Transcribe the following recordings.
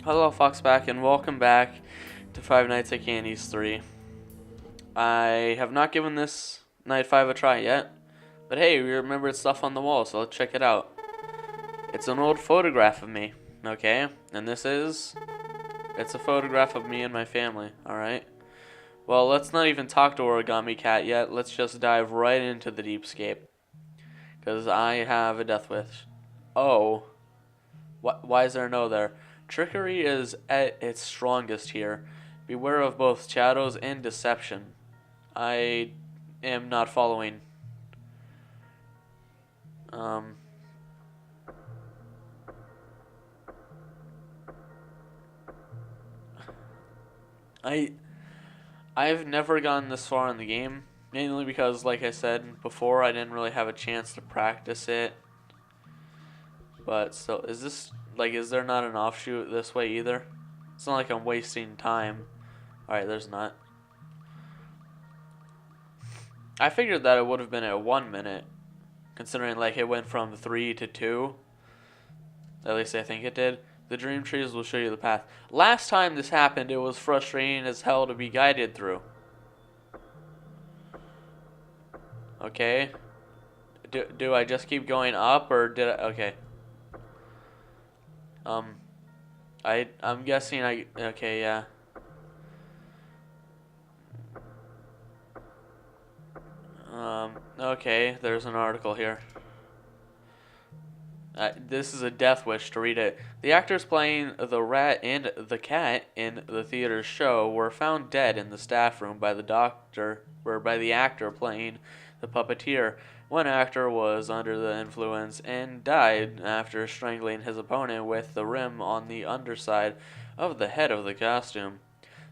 Hello, Foxback, and welcome back to Five Nights at Candy's 3. I have not given this Night 5 a try yet, but hey, we remembered stuff on the wall, so let's check it out. It's an old photograph of me, okay? And it's a photograph of me and my family, alright? Well, let's not even talk to Origami Cat yet, let's just dive right into the Deepscape. Because I have a death wish. Oh. Why is there no there? Trickery is at its strongest here. Beware of both shadows and deception. I am not following. Um. I I've never gotten this far in the game, mainly because, like I said before, I didn't really have a chance to practice it. But still, is there not an offshoot this way either? It's not like I'm wasting time. Alright, there's not. I figured that it would have been at 1 minute, considering like it went from 3 to 2. At least I think it did. The dream trees will show you the path. Last time this happened, it was frustrating as hell to be guided through. Okay. Do I just keep going up, or did I? Okay. Um, I'm guessing okay, yeah. Okay, there's an article here. This is a death wish to read it. The actors playing the rat and the cat in the theater's show were found dead in the staff room by the actor playing the puppeteer. One actor was under the influence and died after strangling his opponent with the rim on the underside of the head of the costume.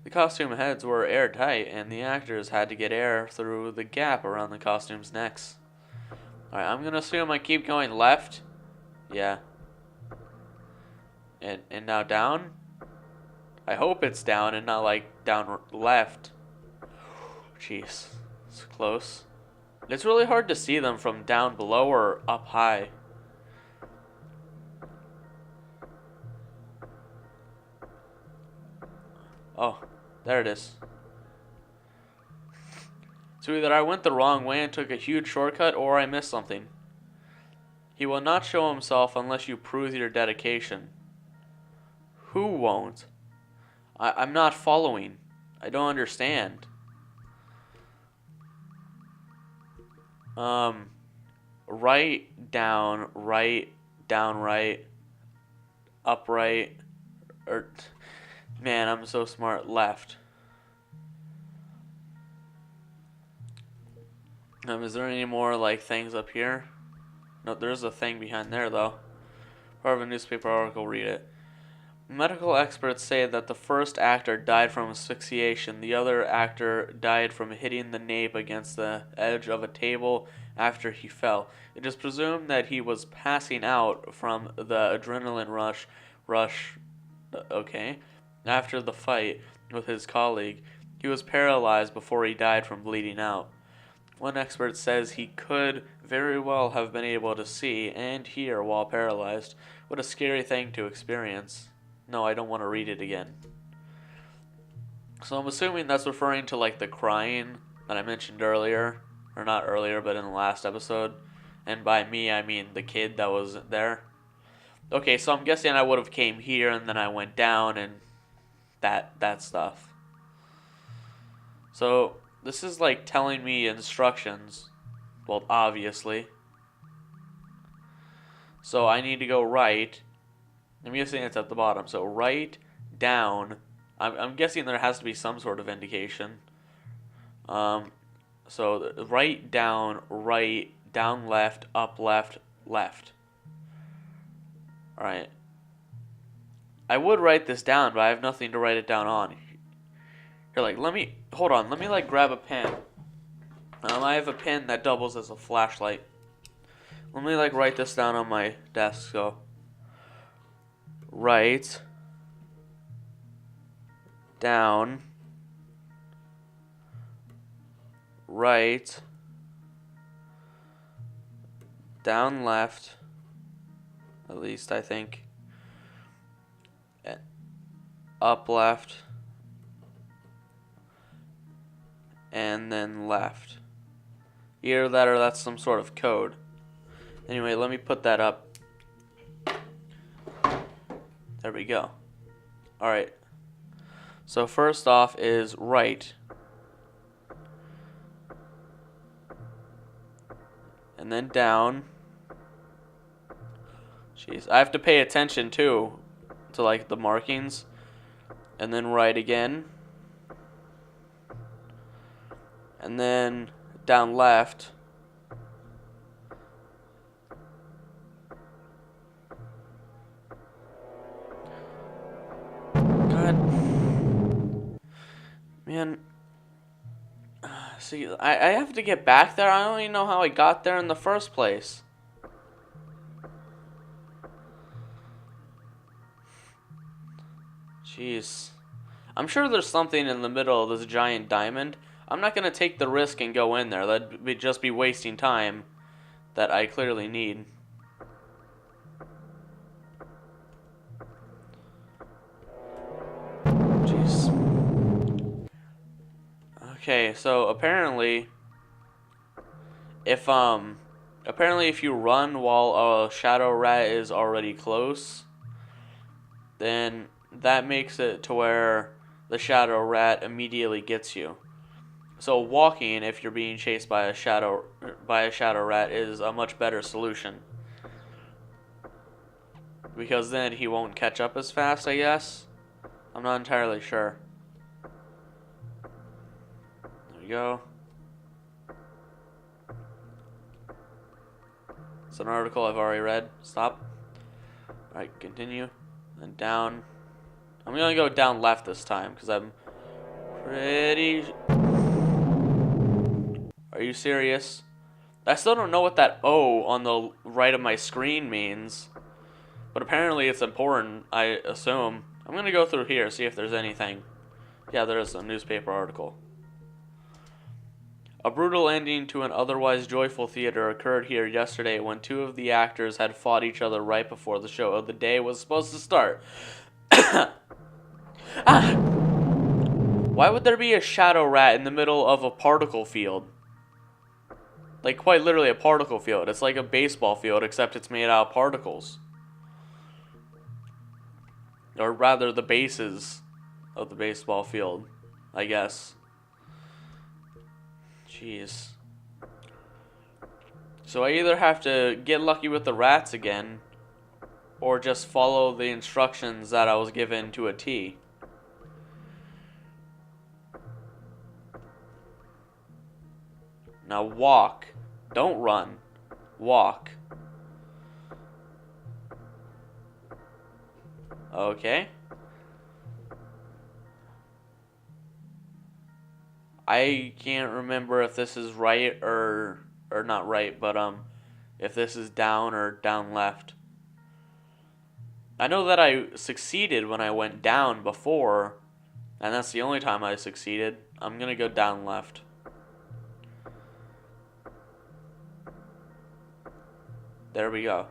The costume heads were airtight, and the actors had to get air through the gap around the costume's necks. Alright, I'm gonna assume I keep going left. Yeah. And now down? I hope it's down and not like down left. Jeez. It's close. It's really hard to see them from down below or up high. Oh, there it is. So either I went the wrong way and took a huge shortcut, or I missed something. He will not show himself unless you prove your dedication. Who won't? I'm not following. I don't understand. Right, down, right, upright, or, man, I'm so smart, left. Is there any more, like, things up here? No, there's a thing behind there, though. Part of a newspaper article, read it. Medical experts say that the first actor died from asphyxiation. The other actor died from hitting the nape against the edge of a table after he fell. It is presumed that he was passing out from the adrenaline rush, okay, after the fight with his colleague. He was paralyzed before he died from bleeding out. One expert says he could very well have been able to see and hear while paralyzed. What a scary thing to experience. No, I don't want to read it again. So I'm assuming that's referring to like the crying that I mentioned earlier. Or not earlier, but in the last episode. And by me, I mean the kid that was there. Okay, so I'm guessing I would have came here and then I went down and that stuff. So this is like telling me instructions. Well, obviously. So I need to go right. I'm guessing it's at the bottom. So right, down. I'm guessing there has to be some sort of indication. So right, down, left, up, left, left. Alright. I would write this down, but I have nothing to write it down on. Here, like, hold on, let me, like, grab a pen. I have a pen that doubles as a flashlight. Let me, like, write this down on my desk, so. Right. Down. Right. Down left. At least, I think. up, left, and then left. Either that or that's some sort of code. Anyway, let me put that up. There we go. Alright. So first off is right. And then down. Jeez, I have to pay attention too to like the markings. And then right again. And then down left. God. Man. See, I have to get back there. I don't even know how I got there in the first place. Jeez. I'm sure there's something in the middle of this giant diamond. I'm not going to take the risk and go in there. That'd just be wasting time that I clearly need. Jeez. Okay, so apparently if you run while a shadow rat is already close, then that makes it to where the shadow rat immediately gets you. So walking, if you're being chased by a shadow rat, is a much better solution, because then he won't catch up as fast, I guess. I'm not entirely sure. There we go. It's an article I've already read. Stop. Alright, continue. And down. I'm gonna go down left this time, because I'm pretty... Are you serious? I still don't know what that O on the right of my screen means. But apparently it's important, I assume. I'm gonna go through here, see if there's anything. Yeah, there is a newspaper article. A brutal ending to an otherwise joyful theater occurred here yesterday when two of the actors had fought each other right before the show of the day was supposed to start. Ah! Why would there be a shadow rat in the middle of a particle field? Like, quite literally a particle field. It's like a baseball field, except it's made out of particles. Or rather, the bases of the baseball field, I guess. Jeez. So I either have to get lucky with the rats again, or just follow the instructions that I was given to a T. Now walk. Don't run. Walk. Okay. I can't remember if this is right or not right, but if this is down or down left. I know that I succeeded when I went down before, and that's the only time I succeeded. I'm gonna go down left. There we go.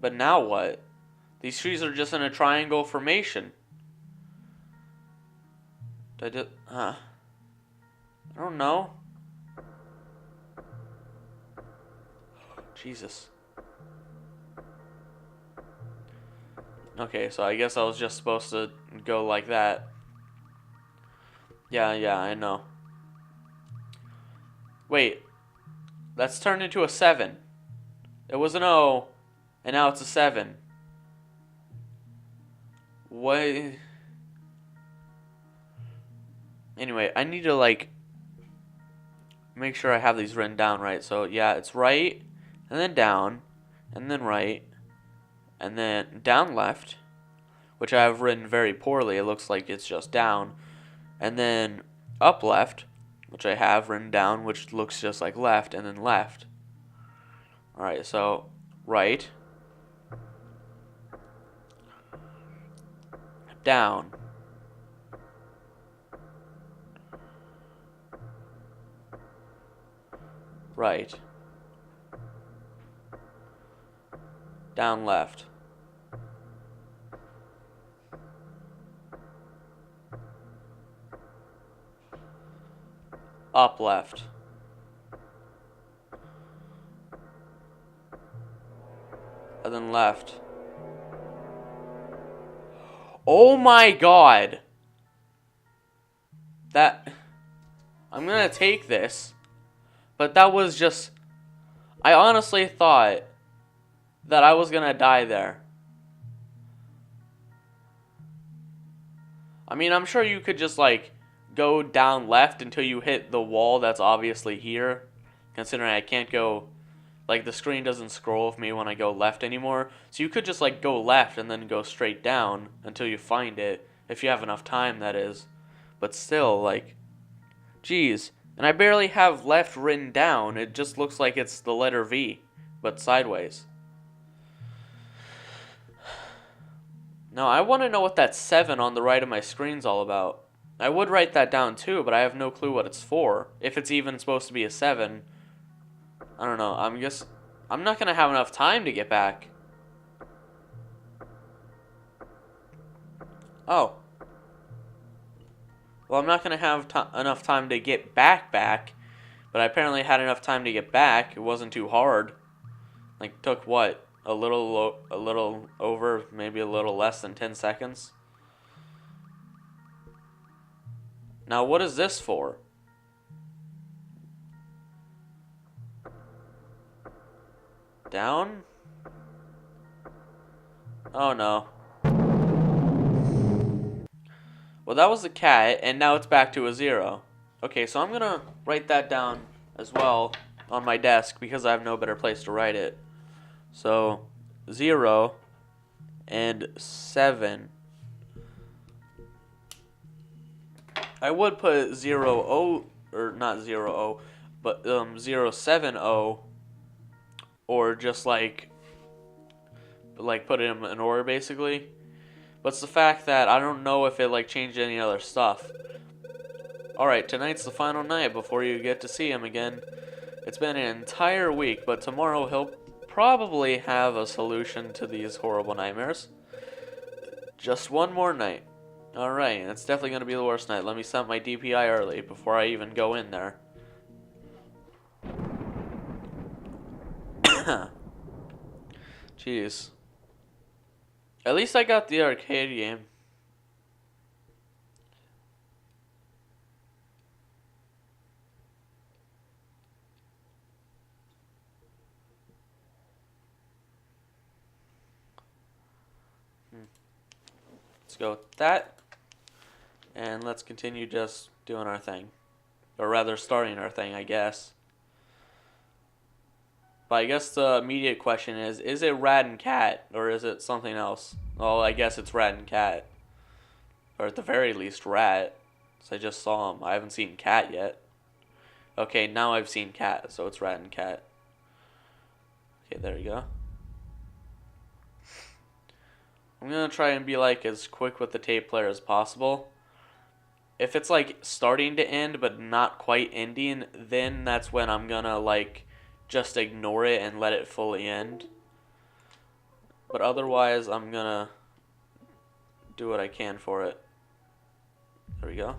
But now what? These trees are just in a triangle formation. I don't know. Jesus. Okay, so I guess I was just supposed to go like that. Yeah, I know. Wait. That's turned into a 7. It was an O, and now it's a 7. What? Anyway, I need to, like, make sure I have these written down right. So, yeah, it's right, and then down, and then right, and then down left, which I have written very poorly. It looks like it's just down. And then up left, which I have written down, which looks just like left, and then left. Alright, so right, down, right, down left, Up left. And then left. Oh my god! That... I'm gonna take this. But that was just... I honestly thought that I was gonna die there. I mean, I'm sure you could just, like, go down left until you hit the wall that's obviously here. Considering I can't go... Like, the screen doesn't scroll with me when I go left anymore. So you could just, like, go left and then go straight down until you find it. If you have enough time, that is. But still, like... Geez. And I barely have left written down. It just looks like it's the letter V, but sideways. Now, I want to know what that 7 on the right of my screen's all about. I would write that down too, but I have no clue what it's for. If it's even supposed to be a 7... I don't know. I'm not gonna have enough time to get back. Oh. Well, I'm not gonna have enough time to get back, but I apparently had enough time to get back. It wasn't too hard. Like, took what? A little over, maybe a little less than 10 seconds. Now, what is this for? Down? Oh no. Well, that was a cat, and now it's back to a 0. Okay, so I'm gonna write that down as well on my desk because I have no better place to write it. So, 0 and 7. I would put 0, 0, or not 0, 0, but 0, 7, 0. Or just like put it in an order basically. But it's the fact that I don't know if it like changed any other stuff. Alright, tonight's the final night before you get to see him again. It's been an entire week, but tomorrow he'll probably have a solution to these horrible nightmares. Just one more night. Alright, it's definitely going to be the worst night. Let me set my DPI early before I even go in there. Jeez. At least I got the arcade game. Let's go with that. And let's continue just doing our thing. Or rather, starting our thing, I guess. But I guess the immediate question is it rat and cat, or is it something else? Well, I guess it's rat and cat. Or at the very least, rat. So I just saw him. I haven't seen cat yet. Okay, now I've seen cat, so it's rat and cat. Okay, there you go. I'm gonna try and be like as quick with the tape player as possible. If it's like starting to end but not quite ending, then that's when I'm gonna like just ignore it and let it fully end. But otherwise, I'm gonna do what I can for it. There we go.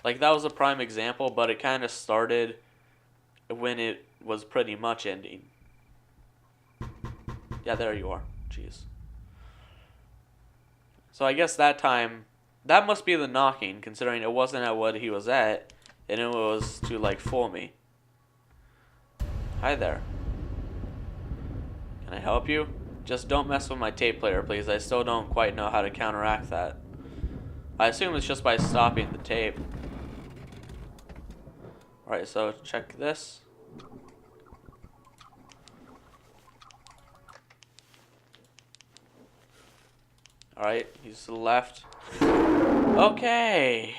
Like, that was a prime example, but it kind of started when it was pretty much ending. Yeah, there you are. Jeez. So I guess that time, that must be the knocking, considering it wasn't at what he was at, and it was to, like, fool me. Hi there. Can I help you? Just don't mess with my tape player, please. I still don't quite know how to counteract that. I assume it's just by stopping the tape. Alright, so check this. Alright, he's to the left. Okay.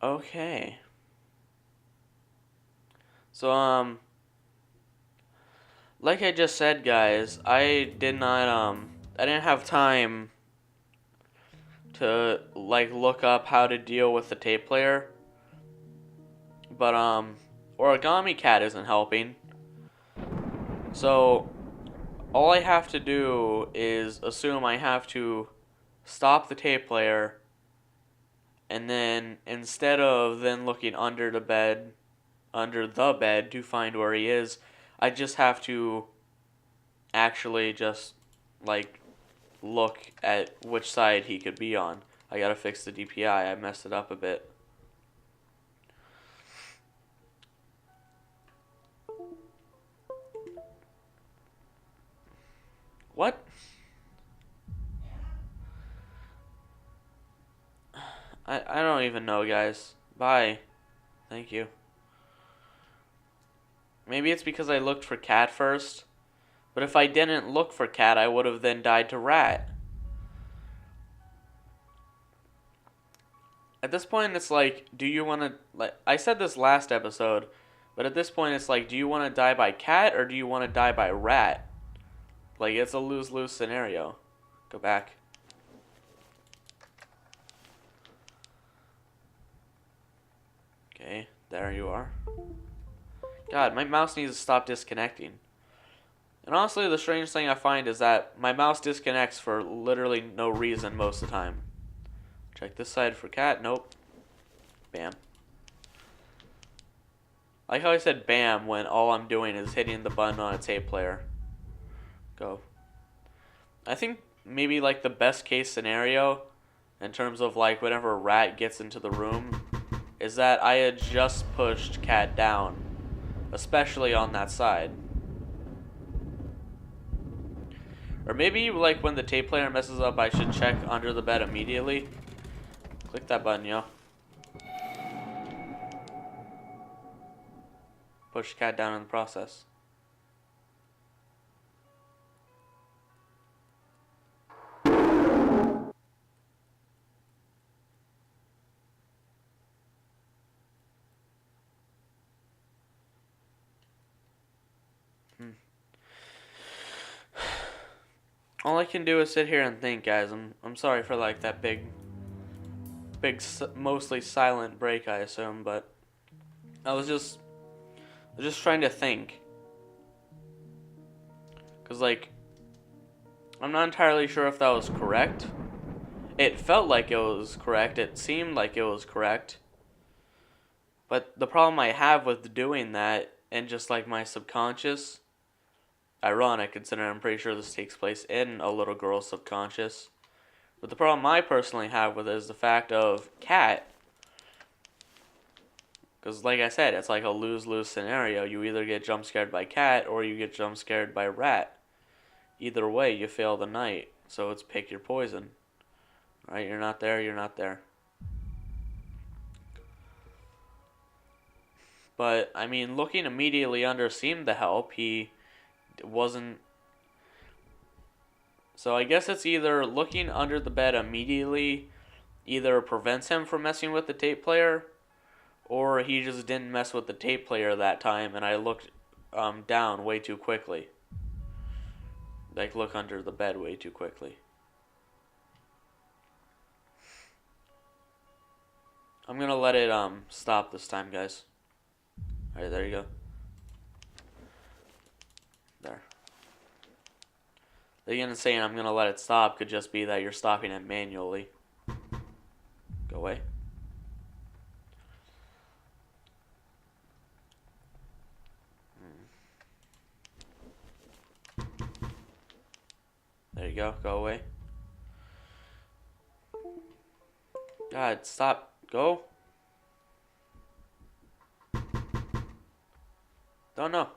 Okay. So, like I just said, guys, I didn't have time to, like, look up how to deal with the tape player. But, Origami Cat isn't helping. So, all I have to do is assume I have to stop the tape player, and then instead of then looking under the bed to find where he is, I just have to actually just like look at which side he could be on. I gotta fix the DPI. I messed it up a bit. What? I don't even know, guys. Bye. Thank you. Maybe it's because I looked for cat first. But if I didn't look for cat, I would have then died to rat. At this point, it's like, do you want to... Like, I said this last episode, but at this point, it's like, do you want to die by cat or do you want to die by rat? Like, it's a lose-lose scenario. Go back. Okay, there you are. God, my mouse needs to stop disconnecting. And honestly, the strange thing I find is that my mouse disconnects for literally no reason most of the time. Check this side for cat. Nope. Bam. I like how I said bam when all I'm doing is hitting the button on a tape player. Go. I think maybe like the best case scenario in terms of like whenever a rat gets into the room is that I had just pushed cat down, especially on that side. Or maybe like when the tape player messes up, I should check under the bed immediately. Click that button, yo. Push cat down in the process. All I can do is sit here and think, guys. I'm sorry for like that big, mostly silent break, I assume, but I was just trying to think, cause like I'm not entirely sure if that was correct. It felt like it was correct. It seemed like it was correct. But the problem I have with doing that and just like my subconscious. Ironic, considering I'm pretty sure this takes place in a little girl's subconscious. But the problem I personally have with it is the fact of cat. Because like I said, it's like a lose-lose scenario. You either get jump scared by cat or you get jump scared by rat. Either way, you fail the night. So it's pick your poison. Right? You're not there, you're not there. But, I mean, looking immediately under seemed to help. He wasn't. So I guess it's either looking under the bed immediately either prevents him from messing with the tape player, or he just didn't mess with the tape player that time and I looked down way too quickly. Like look under the bed way too quickly. I'm gonna let it stop this time, guys. Alright, there you go. There. Again, saying I'm going to let it stop could just be that you're stopping it manually. Go away. There you go. Go away. God, stop. Go. Don't know.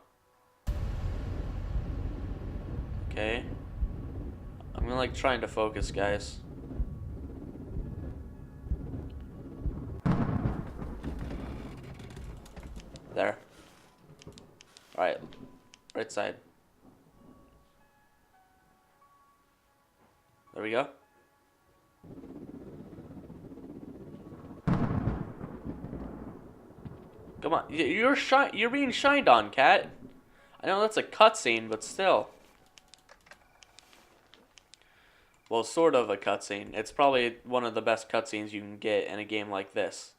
Okay. I'm like trying to focus, guys. There. Alright. Right side. There we go. Come on. You're being shined on, cat. I know that's a cutscene, but still. Well, sort of a cutscene. It's probably one of the best cutscenes you can get in a game like this.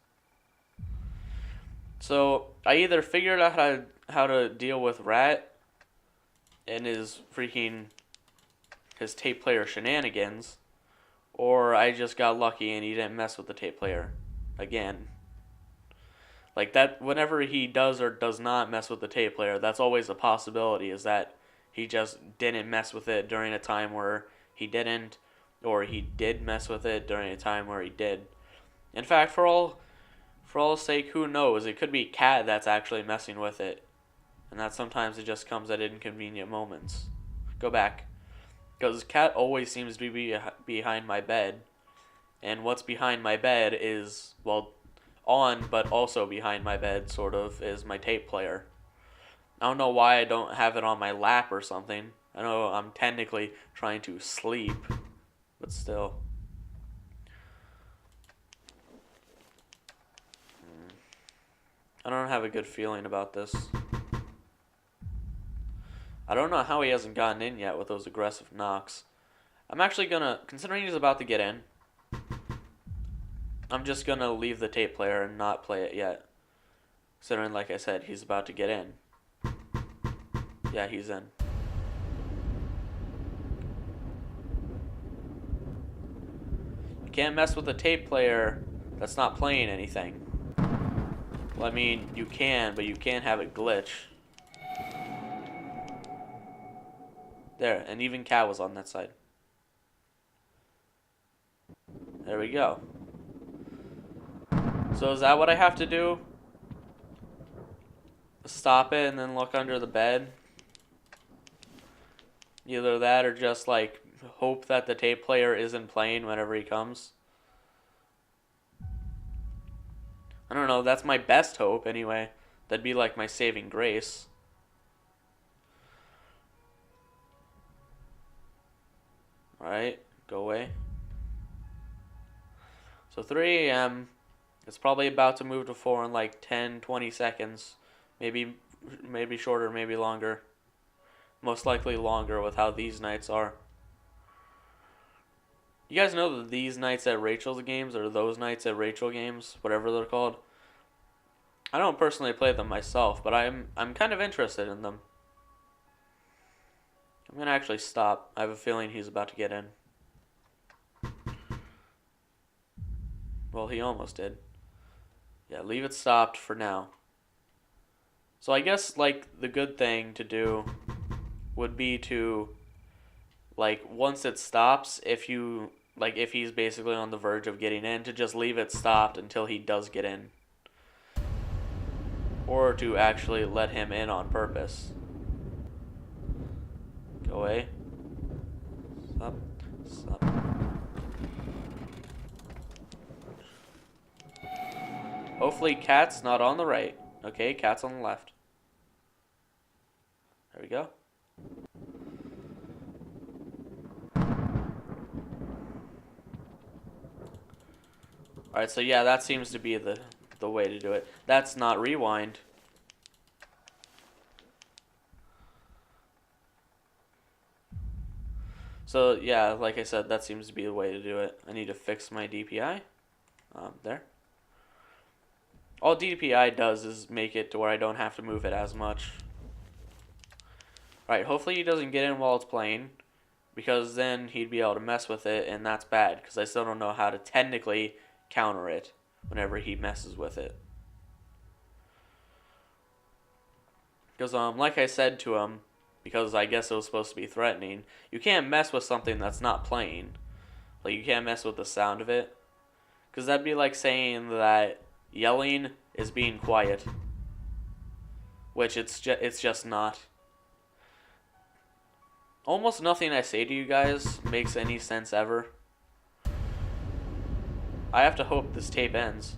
So, I either figured out how to deal with Rat and his tape player shenanigans, or I just got lucky and he didn't mess with the tape player again. Like that, whenever he does or does not mess with the tape player, that's always a possibility, is that he just didn't mess with it during a time where he didn't, or he did mess with it during a time where he did. In fact, for all sake, who knows? It could be Cat that's actually messing with it, and that sometimes it just comes at inconvenient moments. Go back. Because Cat always seems to be behind my bed, and what's behind my bed is, well, on but also behind my bed, sort of, is my tape player. I don't know why I don't have it on my lap or something. I know I'm technically trying to sleep, but still. I don't have a good feeling about this. I don't know how he hasn't gotten in yet with those aggressive knocks. I'm actually gonna, considering he's about to get in, I'm just gonna leave the tape player and not play it yet. Considering, like I said, he's about to get in. Yeah, he's in. You can't mess with a tape player that's not playing anything. Well, I mean, you can, but you can't have it glitch. There, and even Cat was on that side. There we go. So is that what I have to do? Stop it and then look under the bed? Either that or just like hope that the tape player isn't playing whenever he comes. I don't know, that's my best hope anyway. That'd be like my saving grace. Alright, go away. So 3 a.m. It's probably about to move to 4 in like 10, 20 seconds. Maybe shorter, maybe longer. Most likely longer with how these nights are. You guys know that these nights at Rachel's games, or those nights at Rachel games, whatever they're called. I don't personally play them myself, but I'm kind of interested in them. I'm gonna actually stop. I have a feeling he's about to get in. Well, he almost did. Yeah, leave it stopped for now. So I guess, like, the good thing to do would be to, like, once it stops, if he's basically on the verge of getting in, to just leave it stopped until he does get in. Or to actually let him in on purpose. Go away. Stop. Stop. Hopefully Cat's not on the right. Okay, Cat's on the left. There we go. Alright, so yeah, that seems to be the way to do it. That's not rewind. So yeah, like I said, that seems to be the way to do it. I need to fix my DPI. There. All DPI does is make it to where I don't have to move it as much. Alright, hopefully he doesn't get in while it's playing, because then he'd be able to mess with it, and that's bad, because I still don't know how to technically counter it whenever he messes with it. Because, like I said to him, because I guess it was supposed to be threatening, you can't mess with something that's not playing. Like, you can't mess with the sound of it. Because that'd be like saying that yelling is being quiet. Which it's just not. Almost nothing I say to you guys makes any sense ever. I have to hope this tape ends.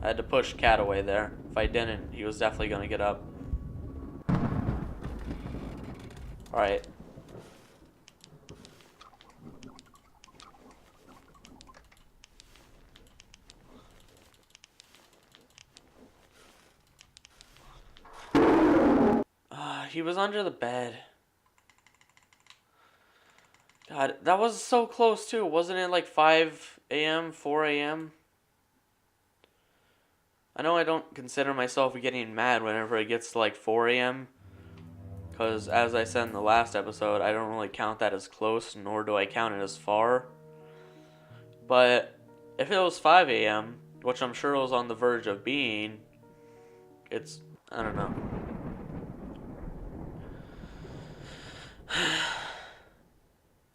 I had to push Cat away there. If I didn't, he was definitely going to get up. Alright. He was under the bed. God, that was so close too. Wasn't it like 5 a.m., 4 a.m.? I know I don't consider myself getting mad whenever it gets to like 4 a.m. Because as I said in the last episode, I don't really count that as close, nor do I count it as far. But if it was 5 a.m., which I'm sure it was on the verge of being, it's, I don't know.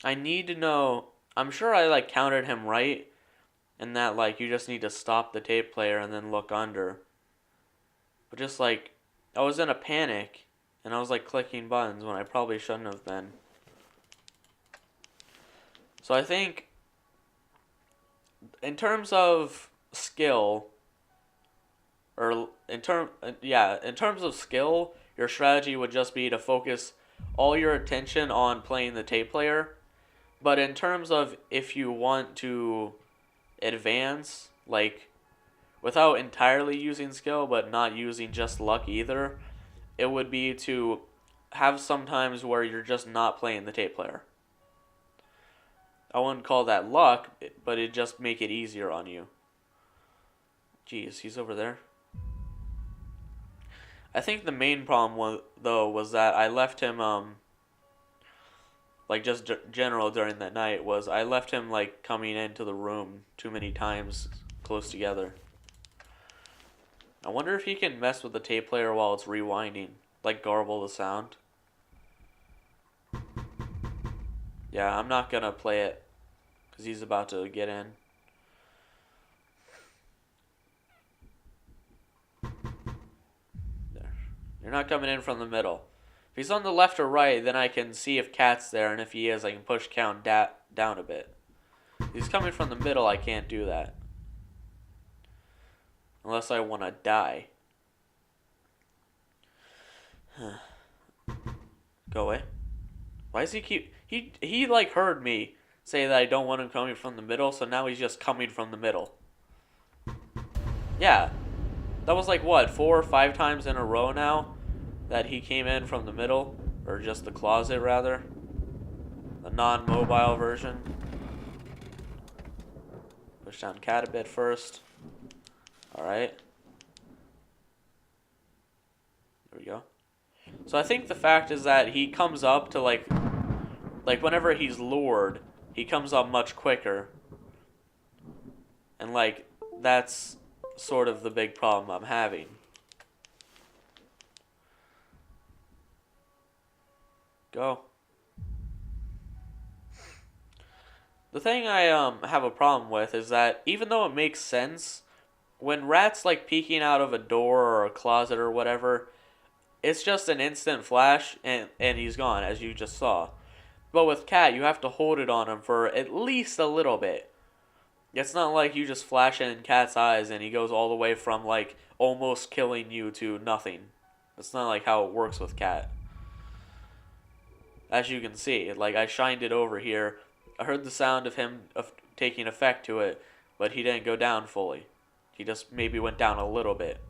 I need to know, I'm sure I like counted him right, and that like you just need to stop the tape player and then look under. But just like, I was in a panic, and I was like clicking buttons when I probably shouldn't have been. So I think, in terms of skill, in terms of skill, your strategy would just be to focus all your attention on playing the tape player. But in terms of if you want to advance, like, without entirely using skill, but not using just luck either, it would be to have some times where you're just not playing the tape player. I wouldn't call that luck, but it'd just make it easier on you. Jeez, he's over there. I think the main problem was that I left him, like just general during that night, was I left him like coming into the room too many times close together. I wonder if he can mess with the tape player while it's rewinding, like garble the sound. Yeah, I'm not gonna play it because he's about to get in. There. You're not coming in from the middle. If he's on the left or right, then I can see if Cat's there, and if he is, I can push count down a bit. If he's coming from the middle, I can't do that. Unless I want to die. Go away. Why does he keep... He like heard me say that I don't want him coming from the middle, so now he's just coming from the middle. Yeah. That was like, what, 4 or 5 times in a row now that he came in from the middle? Or just the closet, rather. The non-mobile version. Push down Cat a bit first. Alright. There we go. So I think the fact is that he comes up to like whenever he's lured, he comes up much quicker. And like, that's sort of the big problem I'm having. Go. The thing I have a problem with is that even though it makes sense, when Rat's like peeking out of a door or a closet or whatever, it's just an instant flash and he's gone, as you just saw. But with Cat, you have to hold it on him for at least a little bit. It's not like you just flash it in Cat's eyes and he goes all the way from like almost killing you to nothing. That's not like how it works with Cat. As you can see, like I shined it over here. I heard the sound of him taking effect to it, but he didn't go down fully. He just maybe went down a little bit.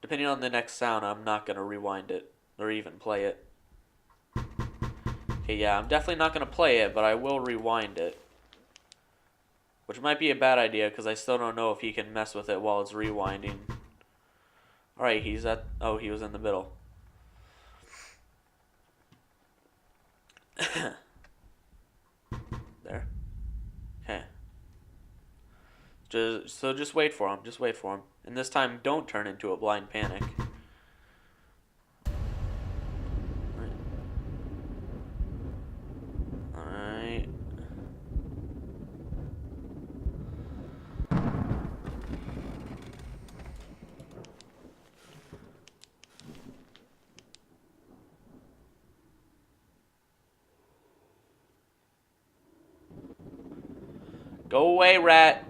Depending on the next sound, I'm not going to rewind it or even play it. Okay, yeah, I'm definitely not going to play it, but I will rewind it. Which might be a bad idea, because I still don't know if he can mess with it while it's rewinding. Alright, he's at... Oh, he was in the middle. There. Okay. Just wait for him. Just wait for him. And this time, don't turn into a blind panic. Alright. Go away, Rat.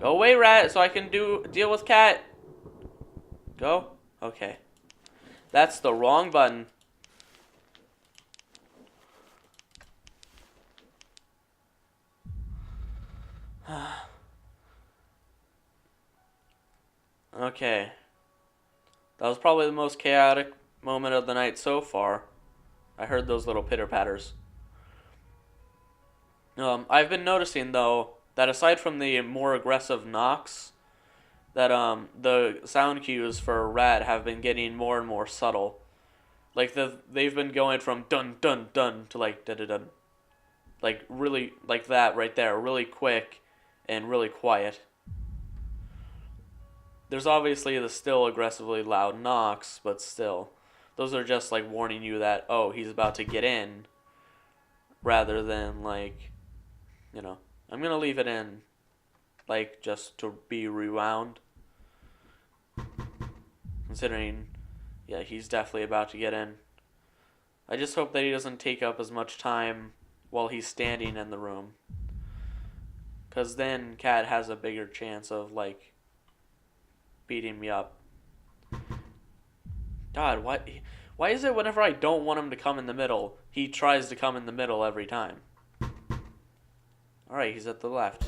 Go away, Rat, so I can deal with Cat. Go? Okay. That's the wrong button. Okay. That was probably the most chaotic moment of the night so far. I heard those little pitter-patters. I've been noticing, though, that aside from the more aggressive knocks, that the sound cues for Rat have been getting more and more subtle. Like they've been going from dun dun dun to like da da dun. Like, really, like that right there. Really quick and really quiet. There's obviously the still aggressively loud knocks, but still. Those are just, like, warning you that, oh, he's about to get in. Rather than, like, you know, I'm going to leave it in, like, just to be rewound. Considering, yeah, he's definitely about to get in. I just hope that he doesn't take up as much time while he's standing in the room. Because then Cat has a bigger chance of, like, beating me up. God, why is it whenever I don't want him to come in the middle, he tries to come in the middle every time? Alright, he's at the left.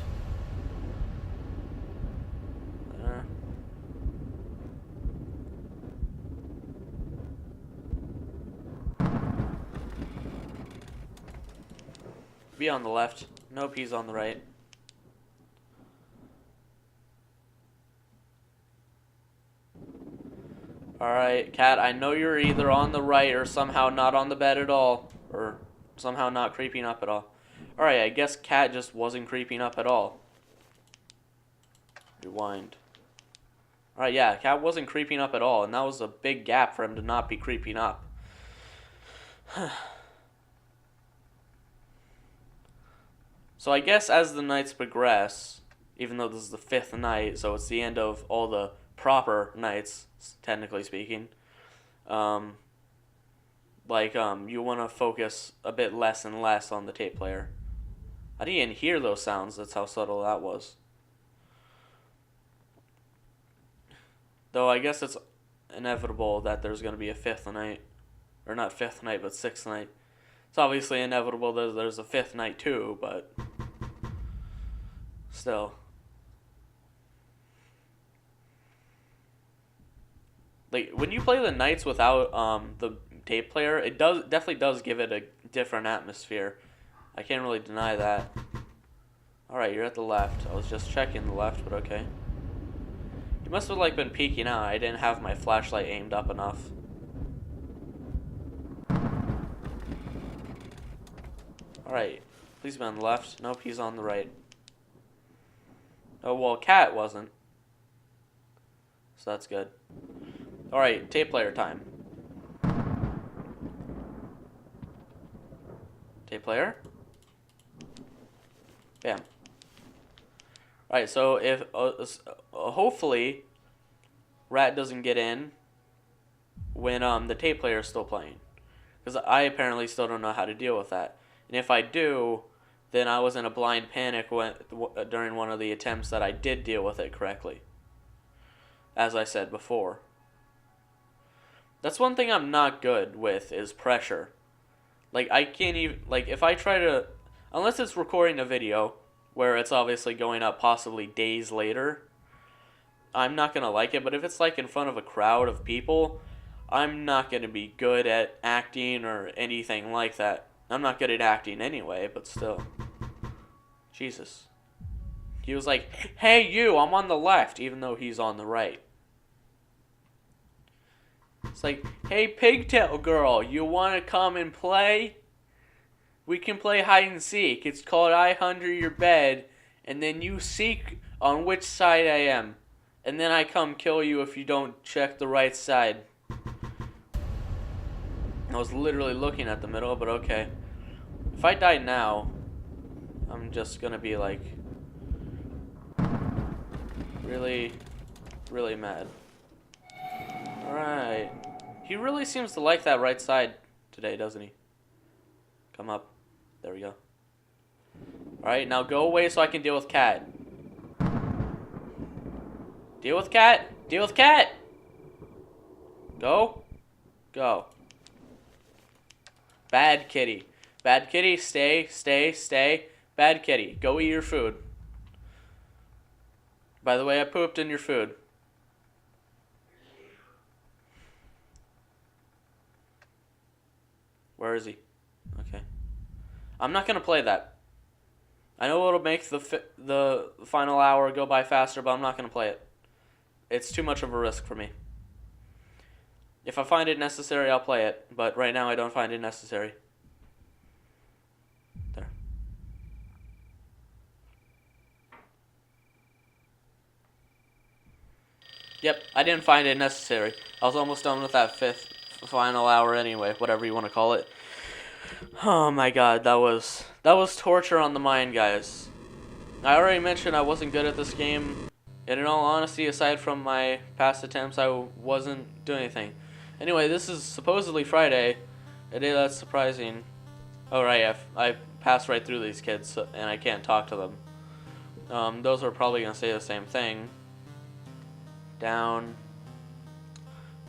Be on the left. Nope, he's on the right. Alright, Cat, I know you're either on the right or somehow not on the bed at all. Or somehow not creeping up at all. Alright, I guess Cat just wasn't creeping up at all. Rewind. Alright, yeah, Cat wasn't creeping up at all, and that was a big gap for him to not be creeping up. So I guess as the nights progress, even though this is the 5th night, so it's the end of all the proper nights, technically speaking, you want to focus a bit less and less on the tape player. I didn't even hear those sounds, that's how subtle that was. Though I guess it's inevitable that there's going to be a 5th night. Or not 5th night, but 6th night. It's obviously inevitable that there's a 5th night too, but still. Like, when you play the nights without the tape player, it definitely does give it a different atmosphere. I can't really deny that. Alright, you're at the left. I was just checking the left, but okay. You must have, like, been peeking out. I didn't have my flashlight aimed up enough. Alright, please be on the left. Nope, he's on the right. Oh, well, Cat wasn't. So that's good. Alright, tape player time. Tape player. Bam. Alright, so if hopefully Rat doesn't get in when the tape player is still playing. Because I apparently still don't know how to deal with that. And if I do, then I was in a blind panic during one of the attempts that I did deal with it correctly. As I said before. That's one thing I'm not good with, is pressure. Like, I can't even, like, if I try to, unless it's recording a video, where it's obviously going up possibly days later, I'm not going to like it. But if it's, like, in front of a crowd of people, I'm not going to be good at acting or anything like that. I'm not good at acting anyway, but still. Jesus. He was like, hey, you, I'm on the left, even though he's on the right. It's like, hey, pigtail girl, you want to come and play? We can play hide and seek. It's called I Under Your Bed, and then you seek on which side I am. And then I come kill you if you don't check the right side. I was literally looking at the middle, but okay. If I die now, I'm just gonna be like really, really mad. Alright. He really seems to like that right side today, doesn't he? Come up. There we go. Alright, now go away so I can deal with Cat. Deal with Cat! Deal with Cat! Go. Go. Bad kitty. Bad kitty, stay, stay, stay. Bad kitty, go eat your food. By the way, I pooped in your food. Where is he? Okay. I'm not going to play that. I know it'll make the final hour go by faster, but I'm not going to play it. It's too much of a risk for me. If I find it necessary, I'll play it. But right now, I don't find it necessary. There. Yep, I didn't find it necessary. I was almost done with that fifth final hour anyway, whatever you want to call it. Oh my god, that was torture on the mind, guys. I already mentioned I wasn't good at this game, and in all honesty, aside from my past attempts, I wasn't doing anything. Anyway, this is supposedly Friday, a day that's surprising. Oh right, I passed right through these kids, and I can't talk to them. Those are probably going to say the same thing. Down.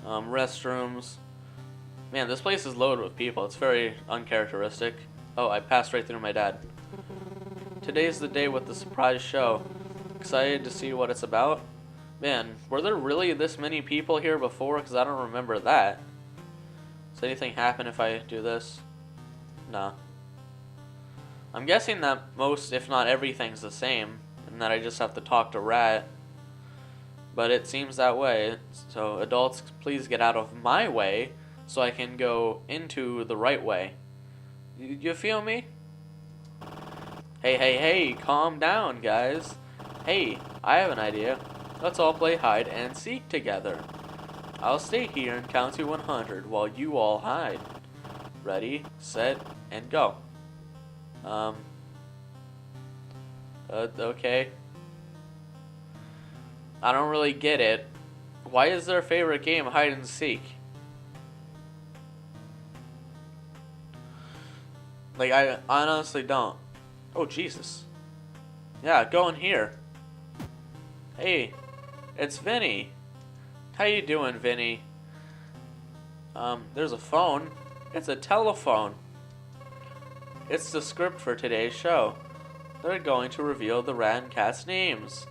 Restrooms. Man, this place is loaded with people. It's very uncharacteristic. Oh, I passed right through my dad. Today's the day with the surprise show. Excited to see what it's about? Man, were there really this many people here before? Because I don't remember that. Does anything happen if I do this? No. I'm guessing that most, if not everything's the same, and that I just have to talk to Rat. But it seems that way. So adults, please get out of my way so I can go into the right way. You feel me? Hey, calm down, guys. Hey, I have an idea. Let's all play hide and seek together. I'll stay here and count to 100 while you all hide. Ready, set, and go. Okay. I don't really get it. Why is their favorite game hide and seek? Like, I honestly don't. Oh, Jesus. Yeah, go in here. Hey, it's Vinny. How you doing, Vinny? There's a phone. It's a telephone. It's the script for today's show. They're going to reveal the rat and cat's names.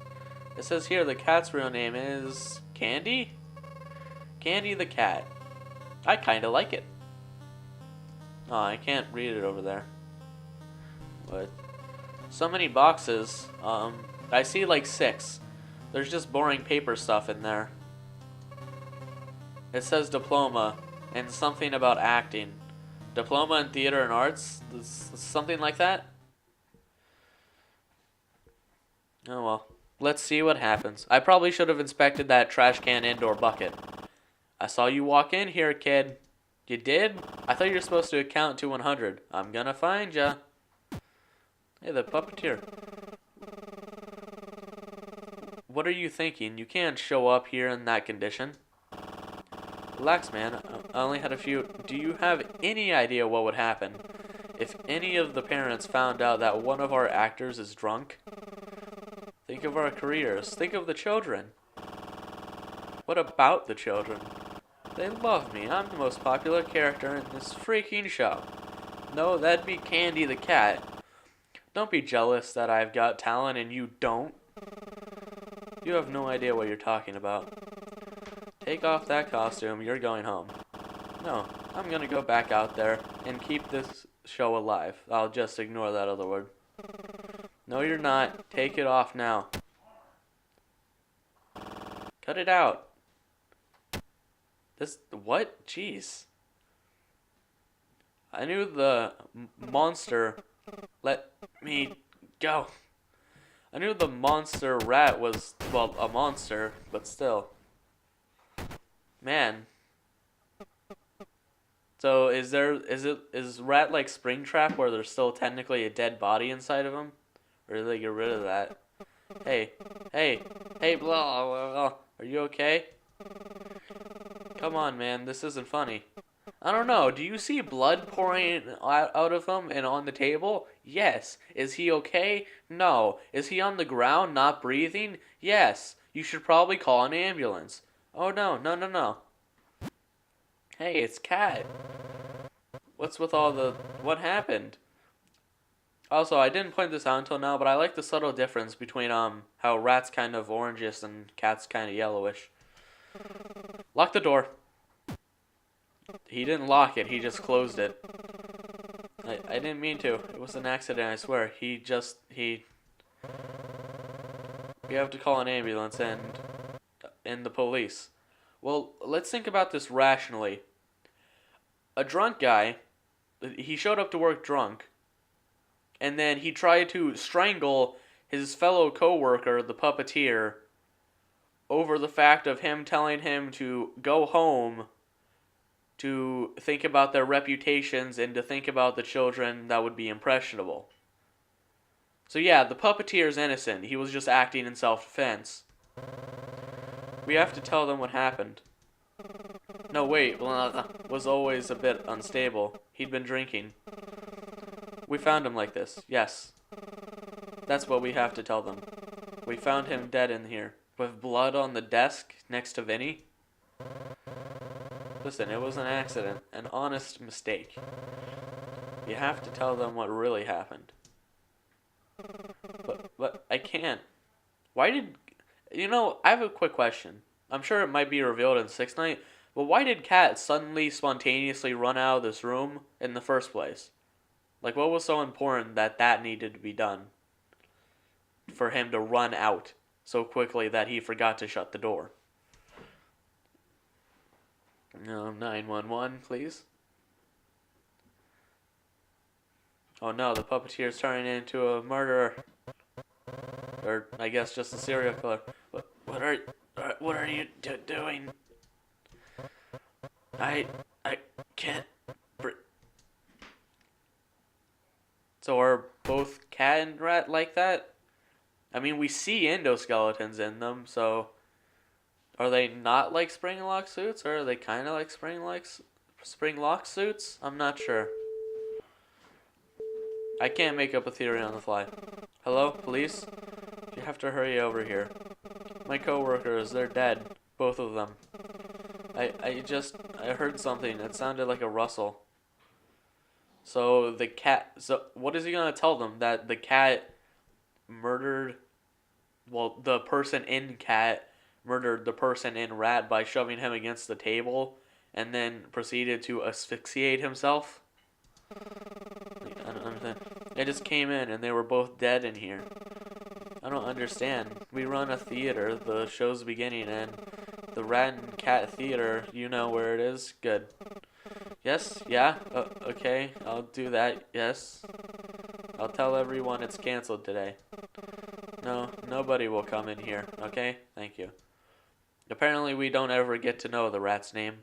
It says here the cat's real name is Candy? Candy the cat. I kinda like it. Oh, I can't read it over there. What? So many boxes. I see like 6. There's just boring paper stuff in there. It says diploma and something about acting. Diploma in theater and arts? Something like that? Oh well. Let's see what happens. I probably should have inspected that trash can indoor bucket. I saw you walk in here, kid. You did? I thought you were supposed to count to 100. I'm gonna find ya. Hey, the puppeteer. What are you thinking? You can't show up here in that condition. Relax, man. I only had a few. Do you have any idea what would happen if any of the parents found out that one of our actors is drunk? Think of our careers. Think of the children. What about the children? They love me. I'm the most popular character in this freaking show. No, that'd be Candy the cat. Don't be jealous that I've got talent and you don't. You have no idea what you're talking about. Take off that costume. You're going home. No, I'm gonna go back out there and keep this show alive. I'll just ignore that other word. No, you're not. Take it off now. Cut it out. What? Jeez. I knew the monster let me go. I knew the monster rat was, well, a monster, but still. Man. So is rat like Springtrap where there's still technically a dead body inside of him? Or did they get rid of that? Hey, blah, blah, blah. Are you okay? Come on, man, this isn't funny. I don't know, do you see blood pouring out of him and on the table? Yes. Is he okay? No. Is he on the ground, not breathing? Yes. You should probably call an ambulance. Oh, no. Hey, it's Cat. What's with all the... What happened? Also, I didn't point this out until now, but I like the subtle difference between how Rat's kind of orangish and Cat's kind of yellowish. Lock the door. He didn't lock it, he just closed it. I didn't mean to. It was an accident, I swear. We have to call an ambulance and the police. Well, let's think about this rationally. A drunk guy, he showed up to work drunk, and then he tried to strangle his fellow coworker, the puppeteer, over the fact of him telling him to go home, to think about their reputations, and to think about the children that would be impressionable. So yeah, the puppeteer is innocent. He was just acting in self-defense. We have to tell them what happened. No, wait, was always a bit unstable. He'd been drinking. We found him like this, yes. That's what we have to tell them. We found him dead in here, with blood on the desk next to Vinny. Listen, it was an accident, an honest mistake. You have to tell them what really happened. But I can't. Why did... I have a quick question. I'm sure it might be revealed in Sixth Night, but why did Kat suddenly, spontaneously run out of this room in the first place? Like, what was so important that needed to be done? For him to run out so quickly that he forgot to shut the door. 911, please. Oh no, the puppeteer's turning into a murderer. Or, I guess, just a serial killer. What are you doing? I can't breathe. So are both cat and rat like that? I mean, we see endoskeletons in them, so... Are they not like spring lock suits, or are they kind of like spring lock suits? I'm not sure. I can't make up a theory on the fly. Hello, police? You have to hurry over here. My coworkers, they're dead. Both of them. I heard something. It sounded like a rustle. So the cat... So what is he going to tell them? That the cat murdered... Well, the person in cat murdered the person in rat by shoving him against the table and then proceeded to asphyxiate himself? I don't understand. They just came in and they were both dead in here. I don't understand. We run a theater, the show's beginning, and the rat and cat theater, you know where it is? Good. Yes? Yeah? Okay, I'll do that. Yes? I'll tell everyone it's canceled today. No, nobody will come in here. Okay? Thank you. Apparently we don't ever get to know the rat's name.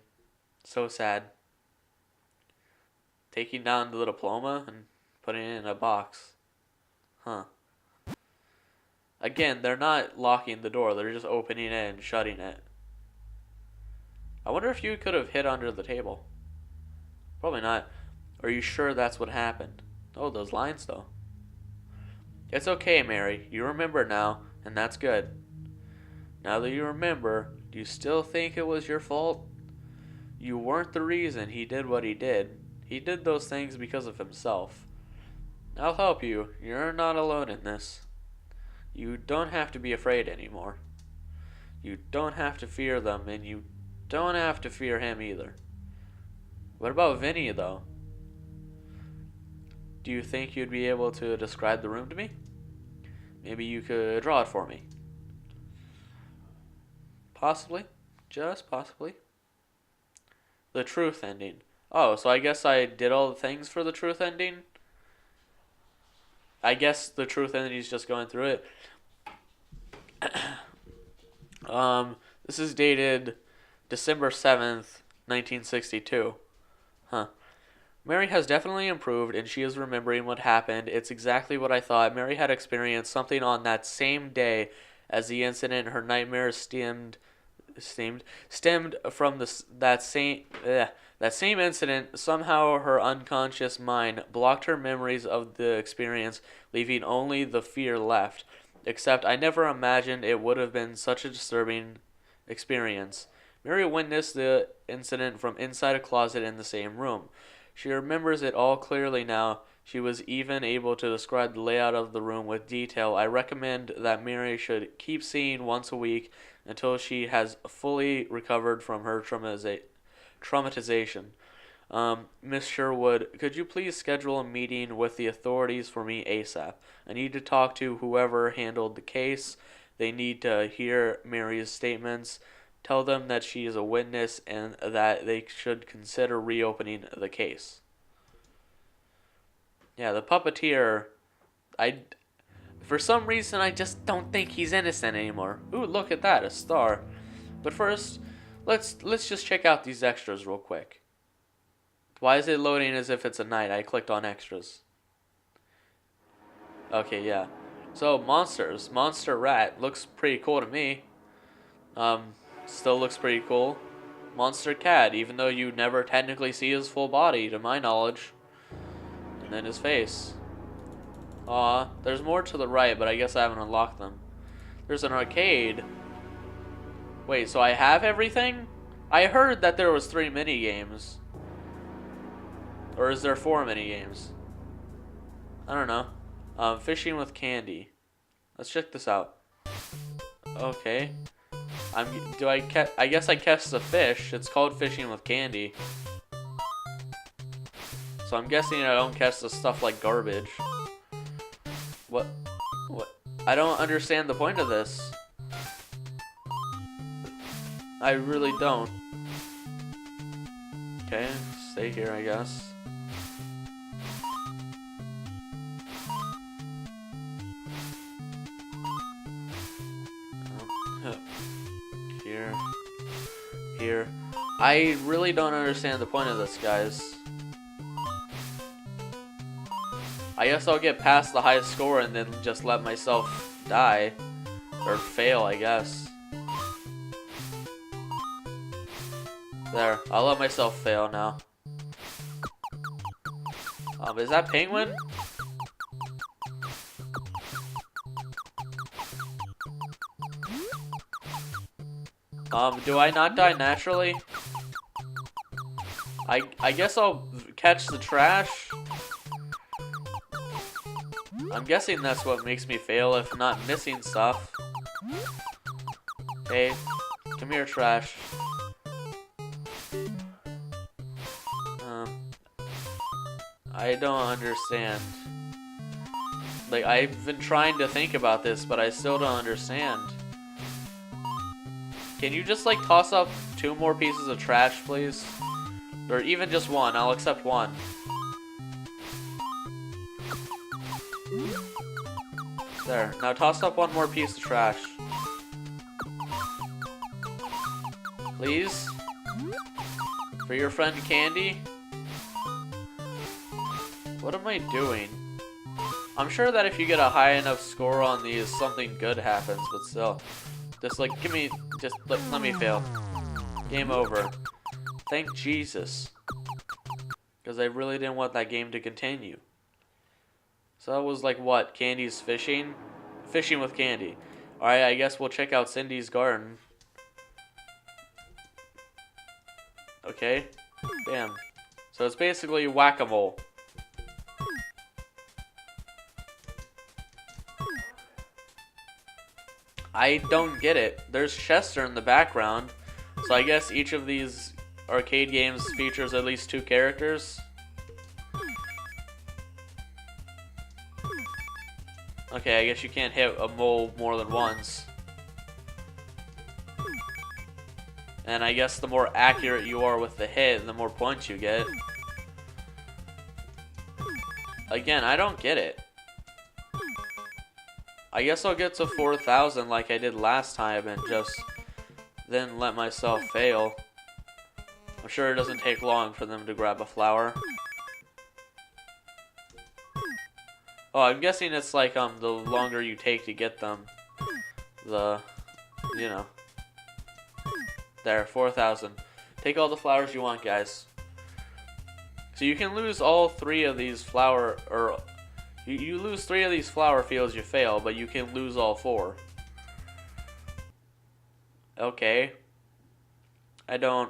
So sad. Taking down the diploma and putting it in a box. Huh. Again, they're not locking the door. They're just opening it and shutting it. I wonder if you could have hid under the table. Probably not. Are you sure that's what happened? Oh, those lines, though. It's okay, Mary. You remember now, and that's good. Now that you remember, do you still think it was your fault? You weren't the reason he did what he did. He did those things because of himself. I'll help you. You're not alone in this. You don't have to be afraid anymore. You don't have to fear them, and you don't have to fear him either. What about Vinny, though? Do you think you'd be able to describe the room to me? Maybe you could draw it for me. Possibly. Just possibly. The truth ending. Oh, so I guess I did all the things for the truth ending? I guess the truth ending is just going through it. This is dated December 7th, 1962. Huh. Mary has definitely improved, and she is remembering what happened. It's exactly what I thought. Mary had experienced something on that same day as the incident. Her nightmares stemmed from that same incident. Somehow her unconscious mind blocked her memories of the experience, leaving only the fear left. Except I never imagined it would have been such a disturbing experience. Mary witnessed the incident from inside a closet in the same room. She remembers it all clearly now. She was even able to describe the layout of the room with detail. I recommend that Mary should keep seeing once a week until she has fully recovered from her traumatization. Miss Sherwood, could you please schedule a meeting with the authorities for me ASAP? I need to talk to whoever handled the case. They need to hear Mary's statements. Tell them that she is a witness and that they should consider reopening the case. Yeah, the puppeteer, For some reason, I just don't think he's innocent anymore. Ooh, look at that, a star. But first, let's just check out these extras real quick. Why is it loading as if it's a night? I clicked on extras. Okay, yeah. So, monsters. Monster rat looks pretty cool to me. Still looks pretty cool. Monster cat, even though you never technically see his full body, to my knowledge. And then his face. Aw, there's more to the right, but I guess I haven't unlocked them. There's an arcade. Wait, so I have everything? I heard that there was 3 mini games. Or is there 4 mini games? I don't know. Fishing with candy. Let's check this out. Okay. I guess I catch the fish. It's called fishing with candy. So I'm guessing I don't catch the stuff like garbage. What? I don't understand the point of this. I really don't. Okay, stay here, I guess. Here. I really don't understand the point of this, guys. I guess I'll get past the highest score and then just let myself die. Or fail, I guess. There, I'll let myself fail now. Is that penguin? Do I not die naturally? I guess I'll catch the trash. I'm guessing that's what makes me fail, if not missing stuff. Hey, come here, trash. I don't understand. Like, I've been trying to think about this, but I still don't understand. Can you just, like, toss up 2 more pieces of trash, please? Or even just 1. I'll accept 1. There. Now toss up 1 more piece of trash. Please? For your friend Candy? What am I doing? I'm sure that if you get a high enough score on these, something good happens, but still. Just, like, let me fail. Game over. Thank Jesus. Because I really didn't want that game to continue. So that was, like, what? Candy's fishing? Fishing with Candy. Alright, I guess we'll check out Cindy's garden. Okay. Damn. So it's basically whack-a-mole. I don't get it. There's Chester in the background, so I guess each of these arcade games features at least 2 characters. Okay, I guess you can't hit a mole more than once. And I guess the more accurate you are with the hit, the more points you get. Again, I don't get it. I guess I'll get to 4,000 like I did last time and just then let myself fail. I'm sure it doesn't take long for them to grab a flower. Oh, I'm guessing it's like the longer you take to get them, you know. There, 4,000. Take all the flowers you want, guys. So you can lose all 3 of these you lose 3 of these flower fields, you fail, but you can lose all 4. Okay. I don't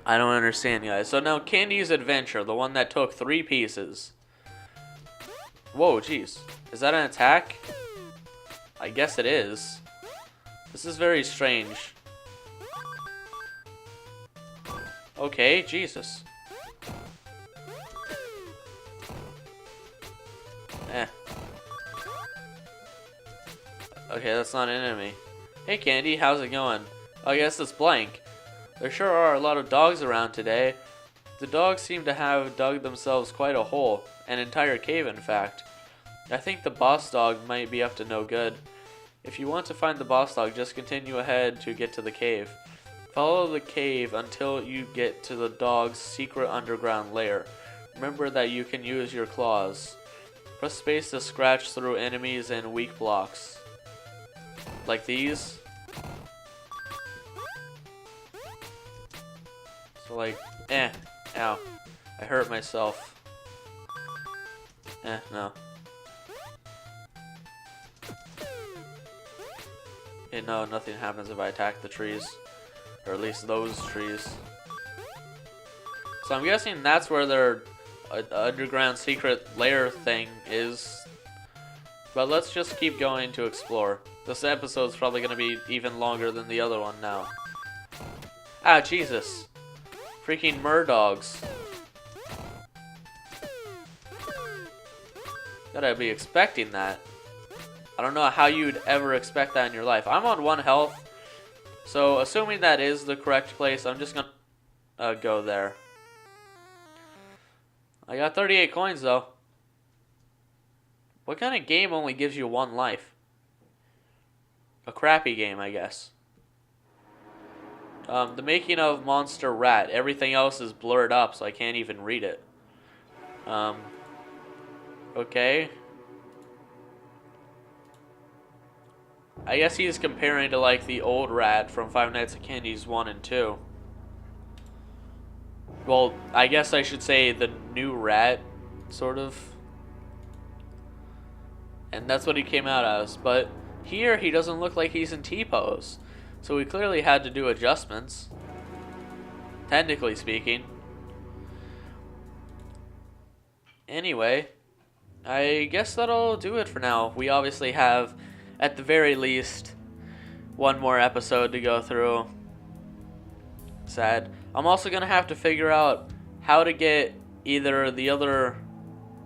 understand, guys. So now Candy's Adventure, the one that took 3 pieces. Whoa, jeez. Is that an attack? I guess it is. This is very strange. Okay, Jesus. Okay, that's not an enemy. Hey Candy, how's it going? Oh, I guess it's blank. There sure are a lot of dogs around today. The dogs seem to have dug themselves quite a hole. An entire cave, in fact. I think the boss dog might be up to no good. If you want to find the boss dog, just continue ahead to get to the cave. Follow the cave until you get to the dog's secret underground lair. Remember that you can use your claws. Press space to scratch through enemies and weak blocks. Like these. So like, ow. I hurt myself. No. No, nothing happens if I attack the trees. Or at least those trees. So I'm guessing that's where their underground secret lair thing is. But let's just keep going to explore. This episode's probably going to be even longer than the other one now. Ah, Jesus. Freaking Murdogs. Gotta be expecting that. I don't know how you'd ever expect that in your life. I'm on 1 health. So, assuming that is the correct place, I'm just gonna go there. I got 38 coins, though. What kind of game only gives you 1 life? A crappy game, I guess. The making of Monster Rat. Everything else is blurred up, so I can't even read it. Okay. I guess he's comparing to like the old rat from Five Nights at Candy's 1 and 2. Well, I guess I should say the new rat, sort of. And that's what he came out as. But here he doesn't look like he's in T-pose. So we clearly had to do adjustments. Technically speaking. Anyway, I guess that'll do it for now. We obviously have, at the very least, 1 more episode to go through. Sad. I'm also going to have to figure out how to get either the other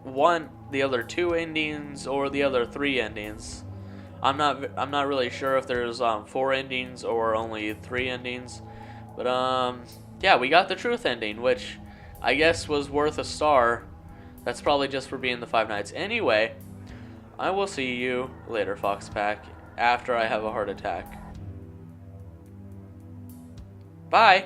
2 endings or the other 3 endings. I'm not really sure if there's 4 endings or only 3 endings. But yeah, we got the truth ending, which I guess was worth a star. That's probably just for being the 5 Nights. Anyway, I will see you later, Fox Pack, after I have a heart attack. Bye!